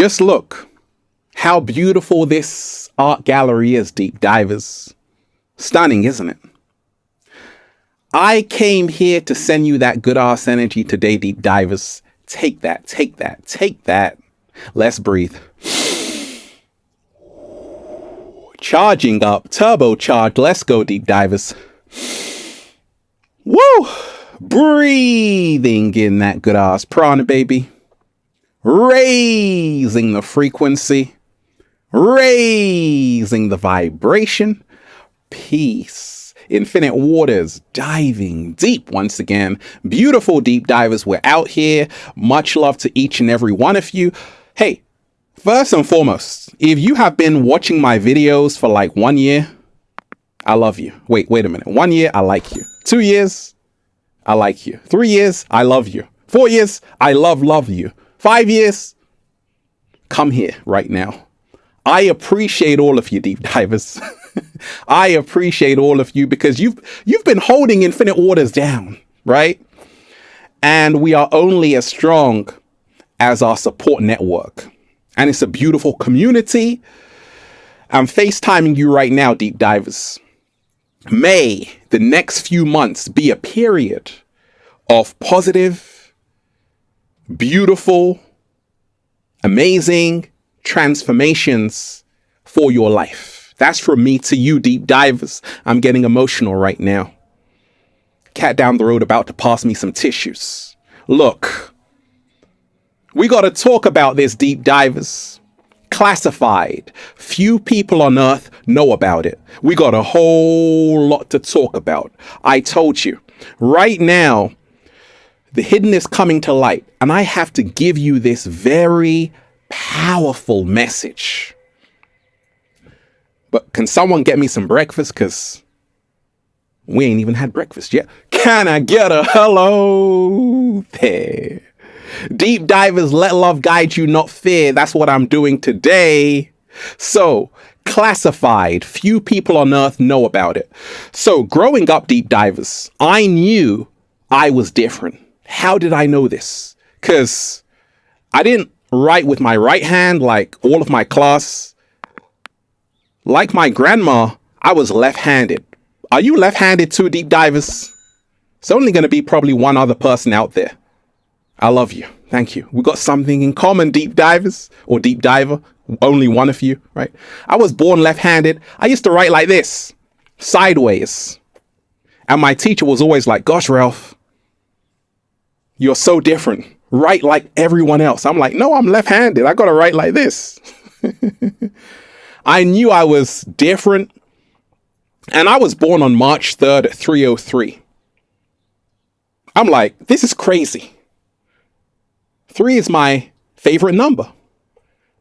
Just look how beautiful this art gallery is, deep divers. Stunning, isn't it? I came here to send you that good ass energy today, deep divers. Take that, take that, take that. Let's breathe. Charging up, turbocharged. Let's go, deep divers. Woo! Breathing in that good ass prana, baby. Raising the frequency. Raising the vibration. Peace. Infinite waters, diving deep once again. Beautiful deep divers, we're out here. Much love to each and every one of you. Hey, first and foremost, if you have been watching my videos for like 1 year, I love you. Wait a minute. 1 year, I like you. 2 years, I like you. 3 years, I love you. 4 years, I love you. 5 years, come here right now. I appreciate all of you, deep divers. I appreciate all of you because you've been holding Infinite Waters down, right? And we are only as strong as our support network. And it's a beautiful community. I'm FaceTiming you right now, deep divers. May the next few months be a period of positive, beautiful, amazing transformations for your life. That's from me to you, deep divers. I'm getting emotional right now. Cat down the road about to pass me some tissues. Look, we got to talk about this, deep divers. Classified. Few people on earth know about it. We got a whole lot to talk about. I told you, right now, the hidden is coming to light, and I have to give you this very powerful message. But can someone get me some breakfast? Because we ain't even had breakfast yet. Can I get a hello there? Deep divers, let love guide you, not fear. That's what I'm doing today. So, classified. Few people on earth know about it. So, growing up, deep divers, I knew I was different. How did I know this? Because I didn't write with my right hand like all of my class. Like my grandma, I was left-handed. Are you left-handed too, deep divers? It's only going to be probably one other person out there. I love you. Thank you. We got something in common, deep divers or deep diver. Only one of you, right? I was born left-handed. I used to write like this, sideways. And my teacher was always like, gosh, Ralph, you're so different. Write like everyone else. I'm like, no, I'm left-handed. I got to write like this. I knew I was different, and I was born on March 3rd at 3:03. I'm like, this is crazy. 3 is my favorite number.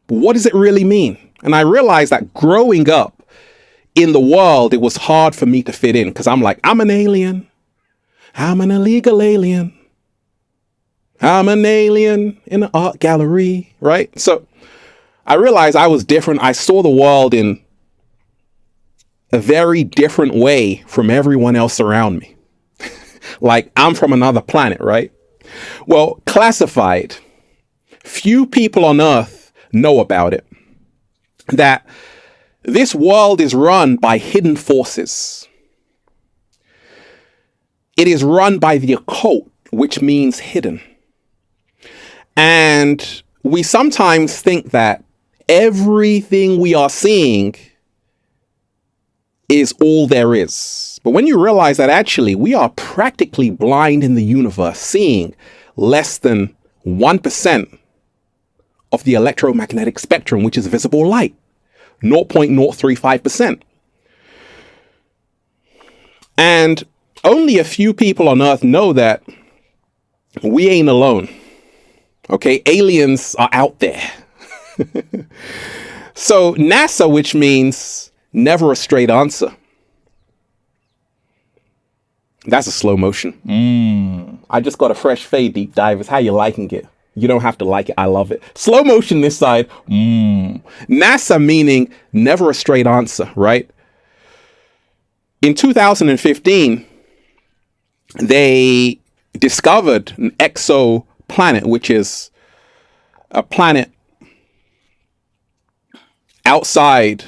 But what does it really mean? And I realized that growing up in the world, it was hard for me to fit in because I'm like, I'm an alien. I'm an illegal alien. I'm an alien in an art gallery, right? So I realized I was different. I saw the world in a very different way from everyone else around me. Like I'm from another planet, right? Well, classified. Few people on earth know about it. That this world is run by hidden forces. It is run by the occult, which means hidden. And we sometimes think that everything we are seeing is all there is. But when you realize that actually we are practically blind in the universe, seeing less than 1% of the electromagnetic spectrum, which is visible light, 0.035%. And only a few people on Earth know that we ain't alone. Okay, aliens are out there. So NASA, which means never a straight answer. That's a slow motion. I just got a fresh fade, deep divers. How you liking it? You don't have to like it. I love it. Slow motion this side. NASA meaning never a straight answer, right? In 2015, they discovered an exoplanet, which is a planet outside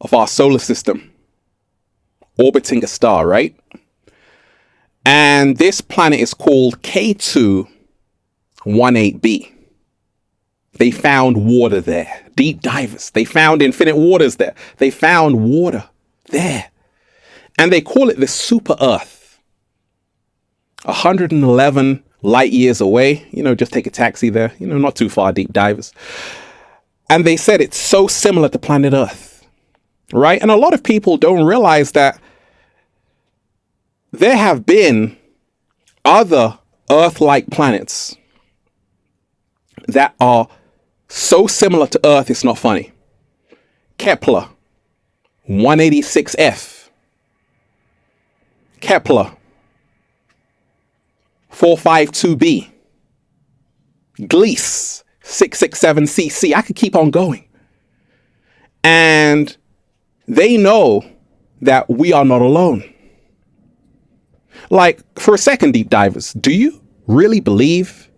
of our solar system, orbiting a star, right? And this planet is called K2-18b. They found water there. Deep divers. They found infinite waters there. They found water there. And they call it the super Earth. 111 light years away. Just take a taxi there. Not too far, deep divers. And they said it's so similar to planet Earth. Right? And a lot of people don't realize that there have been other Earth-like planets that are so similar to Earth, it's not funny. Kepler 186f. Kepler 452b. Gliese 667cc. I could keep on going. And they know that we are not alone. Like, for a second, deep divers, do you really believe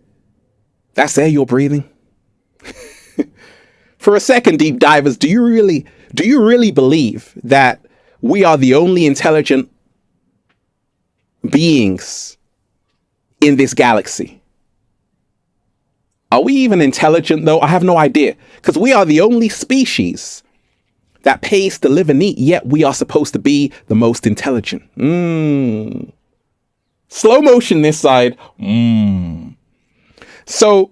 that's air you're breathing? For a second, deep divers, do you really believe that we are the only intelligent beings in this galaxy? Are we even intelligent, though? I have no idea, because we are the only species that pays to live and eat, yet we are supposed to be the most intelligent. Slow motion this side. So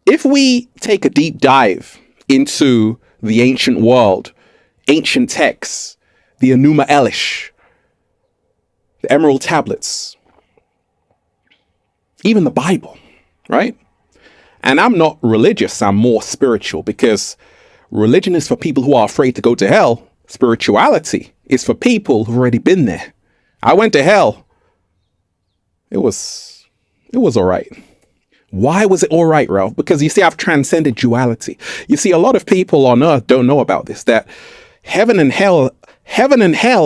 if we take a deep dive into the ancient world, ancient texts, the Enuma Elish, the Emerald Tablets, even the Bible, right? And I'm not religious, I'm more spiritual, because religion is for people who are afraid to go to hell. Spirituality is for people who've already been there. I went to hell. It was all right. Why was it all right, Ralph? Because you see, I've transcended duality. You see, a lot of people on earth don't know about this, that heaven and hell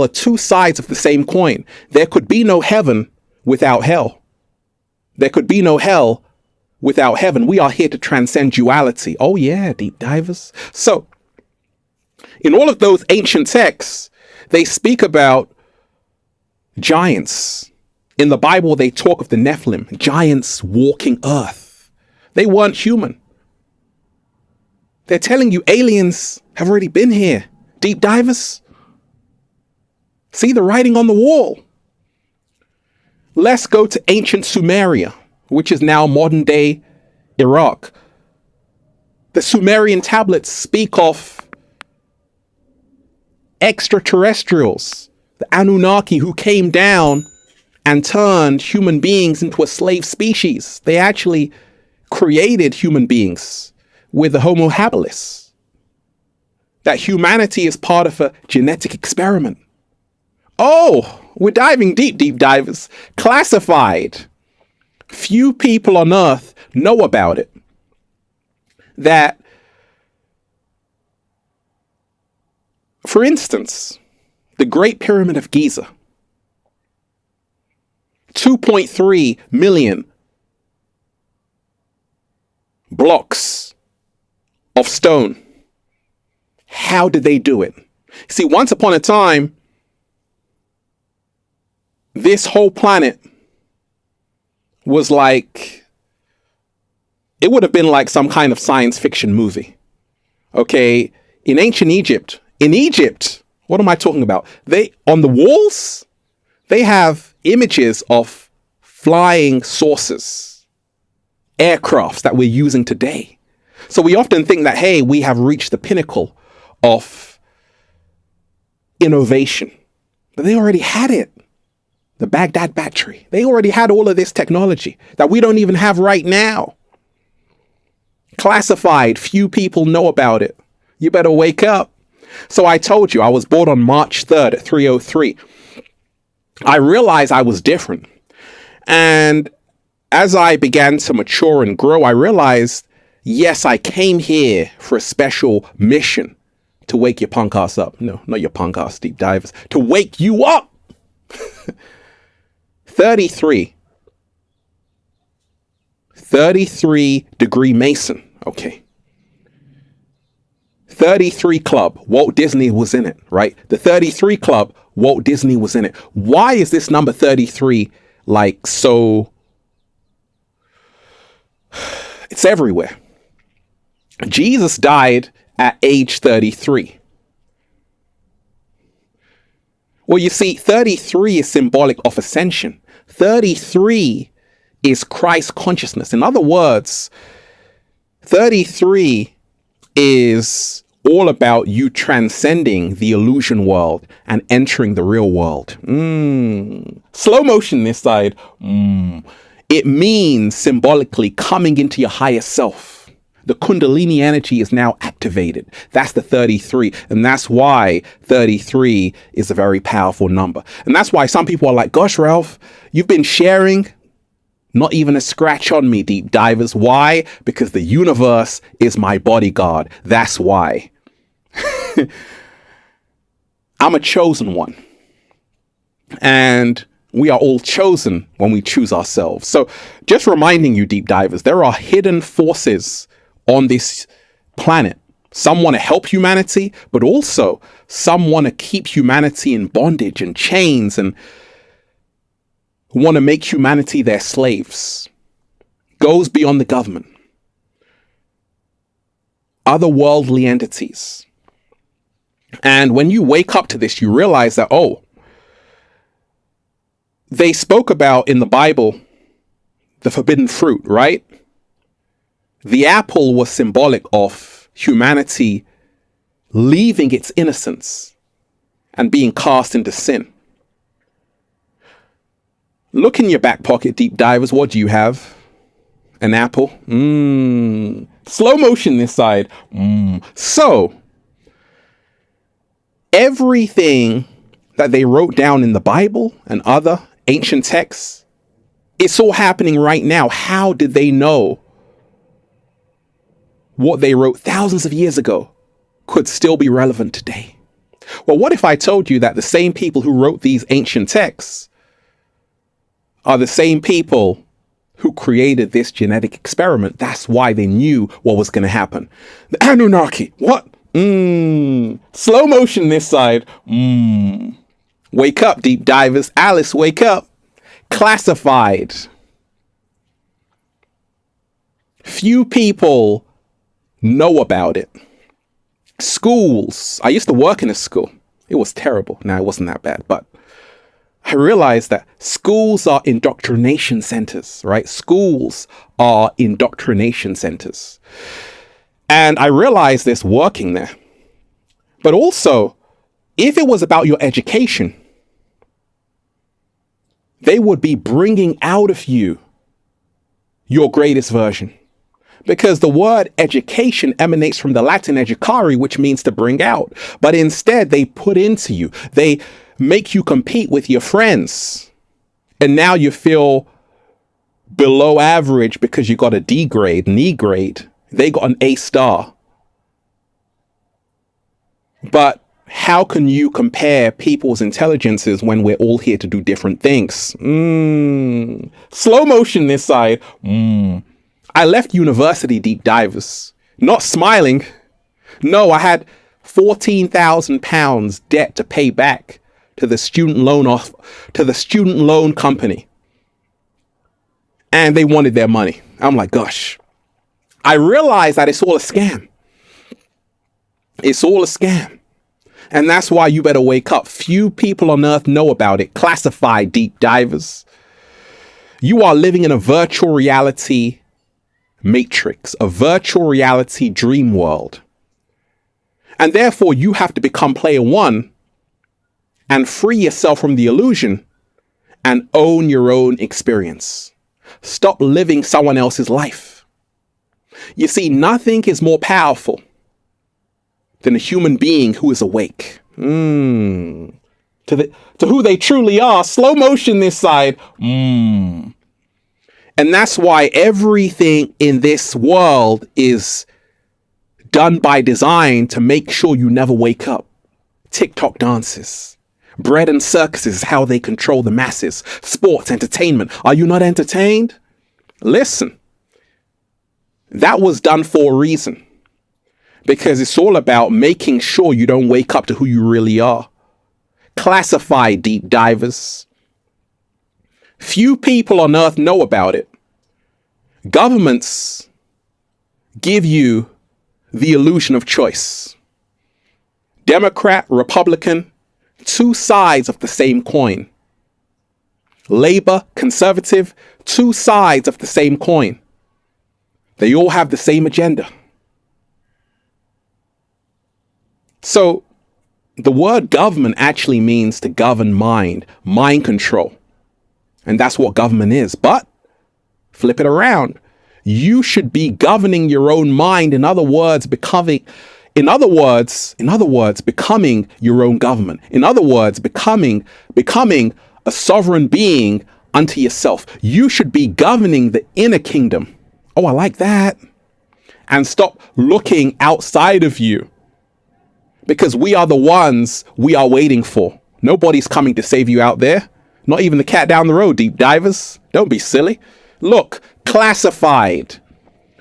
are two sides of the same coin. There could be no heaven without hell. There could be no hell without heaven. We are here to transcend duality. Oh yeah, deep divers. So in all of those ancient texts, they speak about giants. In the Bible, they talk of the Nephilim, giants walking earth. They weren't human. They're telling you aliens have already been here. Deep divers. See the writing on the wall. Let's go to ancient Sumeria, which is now modern day Iraq. The Sumerian tablets speak of extraterrestrials, the Anunnaki, who came down and turned human beings into a slave species. They actually created human beings with the Homo habilis. That humanity is part of a genetic experiment. Oh, we're diving deep, deep divers. Classified. Few people on earth know about it. That, for instance, the Great Pyramid of Giza, 2.3 million blocks of stone. How did they do it? See, once upon a time, this whole planet was like, it would have been like some kind of science fiction movie. Okay, in ancient Egypt, what am I talking about? On the walls, they have images of flying saucers, aircrafts that we're using today. So we often think that, hey, we have reached the pinnacle of innovation. But they already had it. The Baghdad battery. They already had all of this technology that we don't even have right now. Classified. Few people know about it. You better wake up. So I told you, I was born on March 3rd at 3:03. I realized I was different. And as I began to mature and grow, I realized, yes, I came here for a special mission to wake your punk ass up. No, not your punk ass, deep divers. To wake you up. 33 degree Mason. Okay. 33 Club, Walt Disney was in it, right? The 33 Club, Walt Disney was in it. Why is this number 33 like so? It's everywhere. Jesus died at age 33. Well, you see, 33 is symbolic of ascension. 33 is Christ consciousness. In other words, 33 is all about you transcending the illusion world and entering the real world. Slow motion this side. It means symbolically coming into your higher self. The Kundalini energy is now activated. That's the 33. And that's why 33 is a very powerful number. And that's why some people are like, gosh, Ralph, you've been sharing not even a scratch on me, deep divers. Why? Because the universe is my bodyguard. That's why. I'm a chosen one. And we are all chosen when we choose ourselves. So just reminding you, deep divers, there are hidden forces on this planet. Some want to help humanity, but also some want to keep humanity in bondage and chains and want to make humanity their slaves. Goes beyond the government. Otherworldly entities. And when you wake up to this, you realize that, they spoke about in the Bible the forbidden fruit, right? The apple was symbolic of humanity leaving its innocence and being cast into sin. Look in your back pocket, deep divers. What do you have? An apple? Slow motion this side. So, everything that they wrote down in the Bible and other ancient texts, it's all happening right now. How did they know what they wrote thousands of years ago could still be relevant today? Well, what if I told you that the same people who wrote these ancient texts are the same people who created this genetic experiment? That's why they knew what was going to happen. The Anunnaki. What? Slow motion this side. Wake up, deep divers. Alice, wake up. Classified. Few people know about it. Schools. I used to work in a school. It was terrible. Now, it wasn't that bad, but I realized that schools are indoctrination centers, right? Schools are indoctrination centers. And I realized this working there. But also, if it was about your education, they would be bringing out of you your greatest version. Because the word education emanates from the Latin educare, which means to bring out. But instead, they put into you. They make you compete with your friends. And now you feel below average because you got a D grade, an E grade. They got an A star. But how can you compare people's intelligences when we're all here to do different things? Slow motion this side. I left university, deep divers, not smiling. No, I had £14,000 debt to pay back to the student loan company. And they wanted their money. I'm like, gosh. I realized that it's all a scam. It's all a scam. And that's why you better wake up. Few people on earth know about it. Classified, deep divers. You are living in a virtual reality matrix, a virtual reality dream world. And therefore, you have to become player one and free yourself from the illusion and own your own experience. Stop living someone else's life. You see, nothing is more powerful than a human being who is awake. To who they truly are. Slow motion this side. And that's why everything in this world is done by design to make sure you never wake up. TikTok dances. Bread and circuses is how they control the masses. Sports, entertainment. Are you not entertained? Listen. That was done for a reason. because it's all about making sure you don't wake up to who you really are. Classify, deep divers. Few people on earth know about it. Governments give you the illusion of choice. Democrat, Republican, two sides of the same coin. Labor, conservative, two sides of the same coin. They all have the same agenda. So the word government actually means to govern mind control. And that's what government is. But flip it around. You should be governing your own mind. In other words, becoming your own government. In other words, becoming a sovereign being unto yourself. You should be governing the inner kingdom. Oh, I like that. And stop looking outside of you, because we are the ones we are waiting for. Nobody's coming to save you out there. Not even the cat down the road, deep divers. Don't be silly. Look, classified.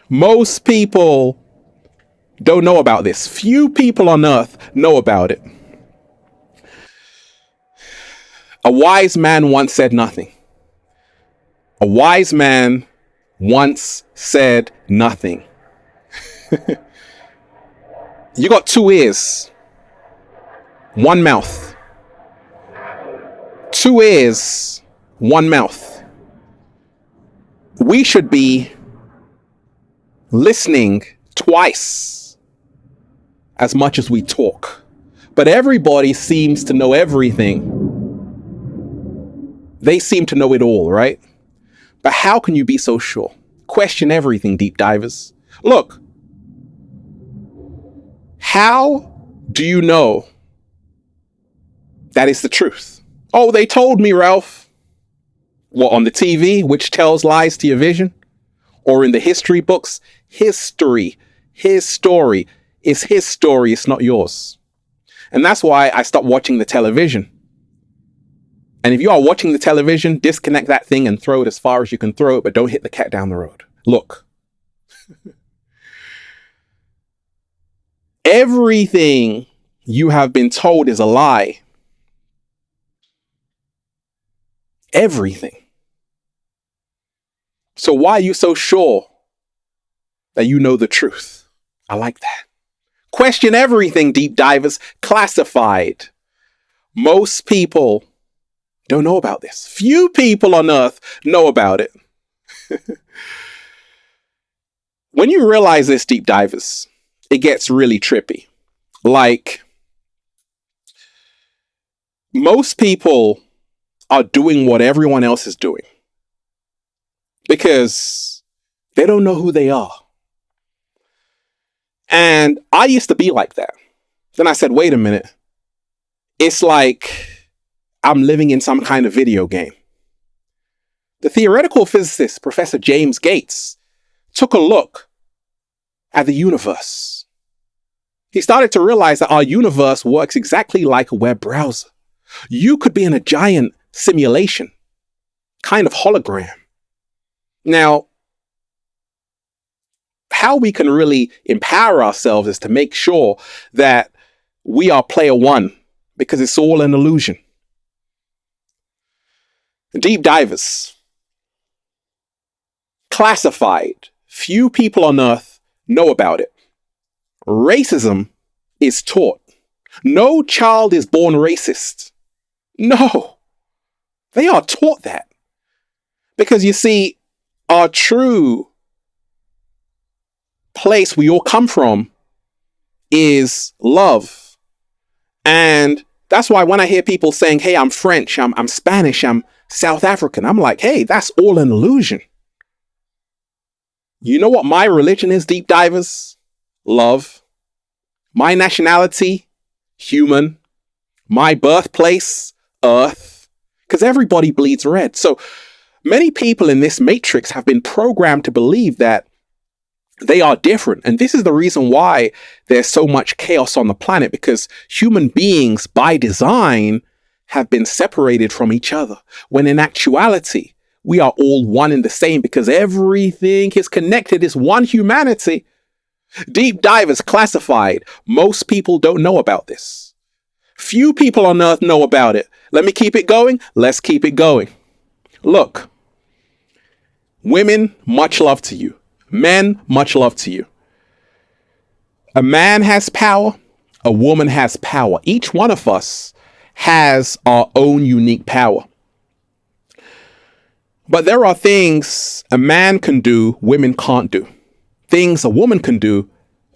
Most people don't know about this. Few people on earth know about it. A wise man once said nothing. A wise man once said nothing. You got two ears, one mouth. Two ears, one mouth. We should be listening twice as much as we talk. But everybody seems to know everything. They seem to know it all, right? But how can you be so sure? Question everything, deep divers. Look, how do you know that is the truth? Oh, they told me, Ralph. What, on the TV, which tells lies to your vision? Or in the history books? History. His story is his story. It's not yours. And that's why I stopped watching the television. And if you are watching the television, disconnect that thing and throw it as far as you can throw it, but don't hit the cat down the road. Look. Everything you have been told is a lie. Everything. So why are you so sure that you know the truth? I like that. Question everything, deep divers. Classified. Most people don't know about this. Few people on earth know about it. When you realize this, deep divers, it gets really trippy. Like, most people are doing what everyone else is doing because they don't know who they are. And I used to be like that. Then I said, wait a minute. It's like I'm living in some kind of video game. The theoretical physicist, Professor James Gates, took a look at the universe. He started to realize that our universe works exactly like a web browser. You could be in a giant simulation, kind of hologram. Now, how we can really empower ourselves is to make sure that we are player one, because it's all an illusion. Deep divers. Classified. Few people on earth know about it. Racism is taught. No child is born racist. No. They are taught that. Because you see, our true place we all come from is love. And that's why when I hear people saying, hey, I'm French, I'm Spanish, I'm South African, I'm like, hey, that's all an illusion. You know what my religion is, deep divers? Love. My nationality, human. My birthplace, earth. Because everybody bleeds red. So many people in this matrix have been programmed to believe that they are different. And this is the reason why there's so much chaos on the planet, because human beings by design have been separated from each other, when in actuality, we are all one and the same, because everything is connected. It's one humanity. Deep divers classified. Most people don't know about this. Few people on earth know about it. Let me keep it going. Let's keep it going. Look, women, much love to you. Men, much love to you. A man has power. A woman has power. Each one of us has our own unique power. But there are things a man can do, women can't do. Things a woman can do,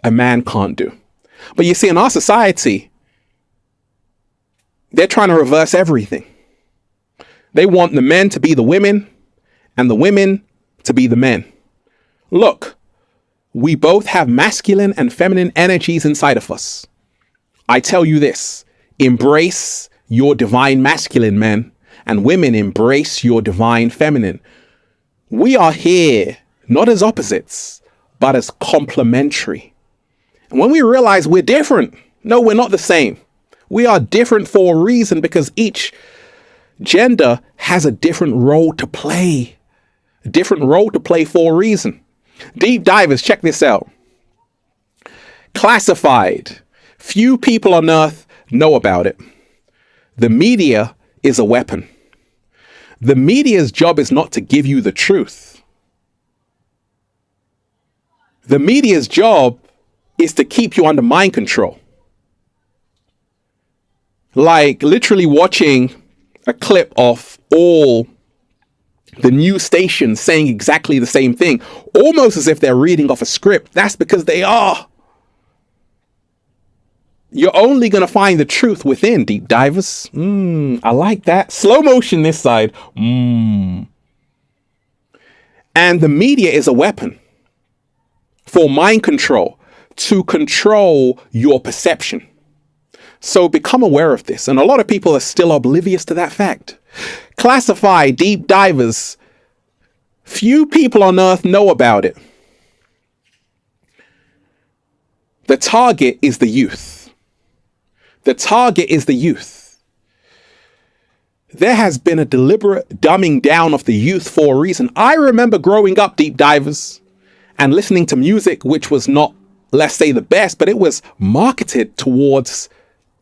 a man can't do. But you see, in our society, they're trying to reverse everything. They want the men to be the women and the women to be the men. Look, we both have masculine and feminine energies inside of us. I tell you this, embrace your divine masculine, men, and women, embrace your divine feminine. We are here not as opposites, but as complementary. And when we realize we're different, no, we're not the same. We are different for a reason, because each gender has a different role to play. A different role to play for a reason. Deep divers, check this out. Classified. Few people on earth know about it. The media is a weapon. The media's job is not to give you the truth. The media's job is to keep you under mind control. Like literally watching a clip of all the news stations saying exactly the same thing, almost as if they're reading off a script. That's because they are. You're only going to find the truth within, deep divers. I like that. Slow motion this side. And the media is a weapon for mind control, to control your perception. So become aware of this. And a lot of people are still oblivious to that fact. Classify, deep divers. Few people on earth know about it. The target is the youth. The target is the youth. There has been a deliberate dumbing down of the youth for a reason. I remember growing up, deep divers, and listening to music which was not, let's say, the best, but it was marketed towards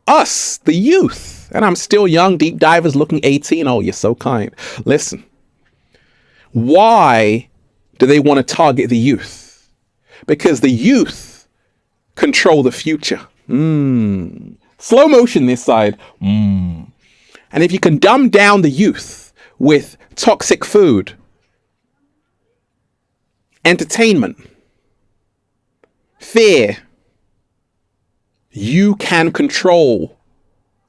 us, the youth. And I'm still young, deep divers, looking 18. Oh, you're so kind. Listen, why do they want to target the youth? Because the youth control the future. Slow motion this side. And if you can dumb down the youth with toxic food, entertainment, fear, you can control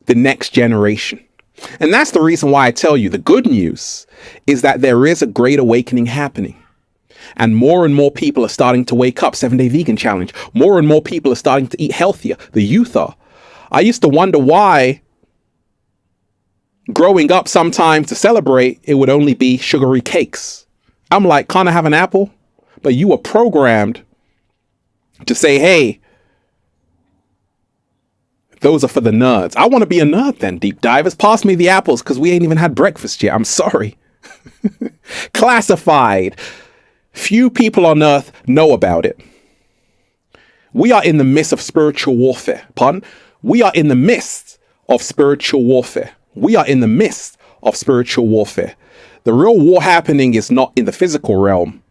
the next generation. And that's the reason why I tell you the good news is that there is a great awakening happening. And more people are starting to wake up. 7-Day Vegan Challenge. More and more people are starting to eat healthier. The youth are. I used to wonder why growing up sometimes to celebrate, it would only be sugary cakes. I'm like, can't I have an apple? But you were programmed to say, hey, those are for the nerds. I want to be a nerd then, deep divers. Pass me the apples because we ain't even had breakfast yet. I'm sorry. Classified. Few people on earth know about it. We are in the midst of spiritual warfare. Pardon? We are in the midst of spiritual warfare. We are in the midst of spiritual warfare. The real war happening is not in the physical realm.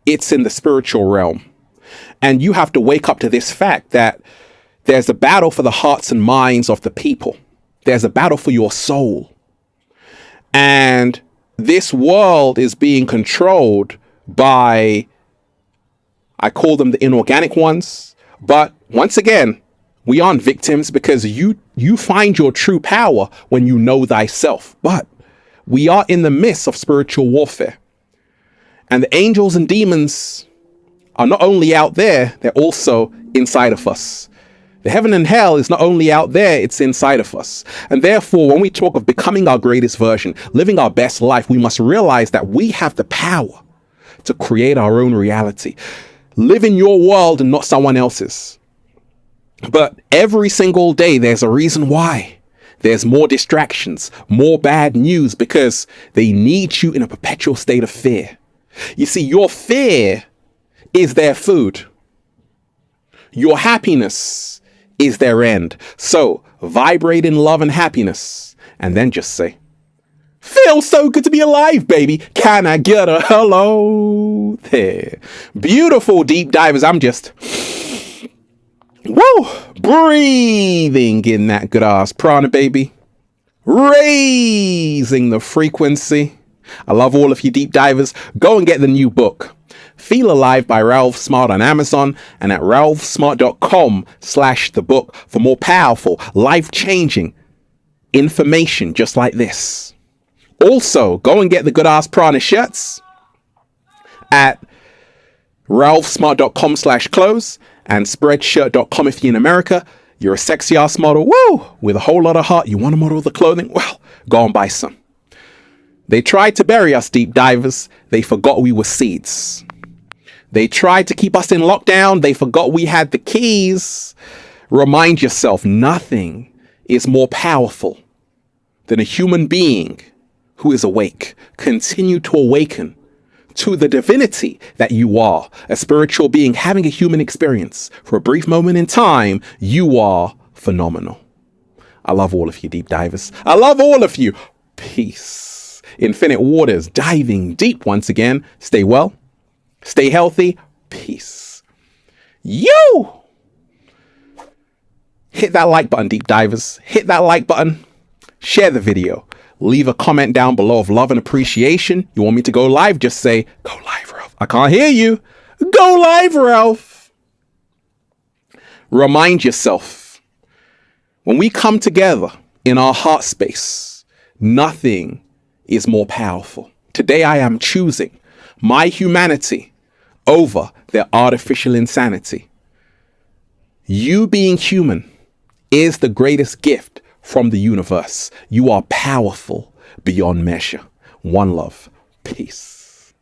It's in the spiritual realm. And you have to wake up to this fact that there's a battle for the hearts and minds of the people. There's a battle for your soul. And this world is being controlled by, I call them the inorganic ones. But once again, we aren't victims, because you find your true power when you know thyself. But we are in the midst of spiritual warfare. And the angels and demons are not only out there, they're also inside of us. The heaven and hell is not only out there, it's inside of us. And therefore, when we talk of becoming our greatest version, living our best life, we must realize that we have the power to create our own reality. Live in your world and not someone else's. But every single day, there's a reason why. There's more distractions, more bad news, because they need you in a perpetual state of fear. You see, your fear is their food. Your happiness is their end. So vibrate in love and happiness, and then just say, feels so good to be alive, baby. Can I get a hello there? Beautiful deep divers. I'm just, breathing in that good ass prana, baby. Raising the frequency. I love all of you deep divers. Go and get the new book, Feel Alive by Ralph Smart, on Amazon and at ralphsmart.com/the book for more powerful, life-changing information just like this. Also, go and get the Good Ass Prana shirts at ralphsmart.com/clothes and spreadshirt.com if you're in America. You're a sexy ass model, with a whole lot of heart. You want to model the clothing? Well, go and buy some. They tried to bury us, deep divers. They forgot we were seeds. They tried to keep us in lockdown. They forgot we had the keys. Remind yourself, nothing is more powerful than a human being who is awake. Continue to awaken to the divinity that you are, a spiritual being having a human experience. For a brief moment in time, you are phenomenal. I love all of you, deep divers. I love all of you. Peace. Infinite waters, diving deep once again. Stay well. Stay healthy. Peace. You! Hit that like button, deep divers. Hit that like button. Share the video. Leave a comment down below of love and appreciation. You want me to go live? Just say, go live, Ralph. I can't hear you. Go live, Ralph. Remind yourself, when we come together in our heart space, nothing is more powerful. Today I am choosing my humanity over their artificial insanity. You being human is the greatest gift from the universe. You are powerful beyond measure. One love. Peace.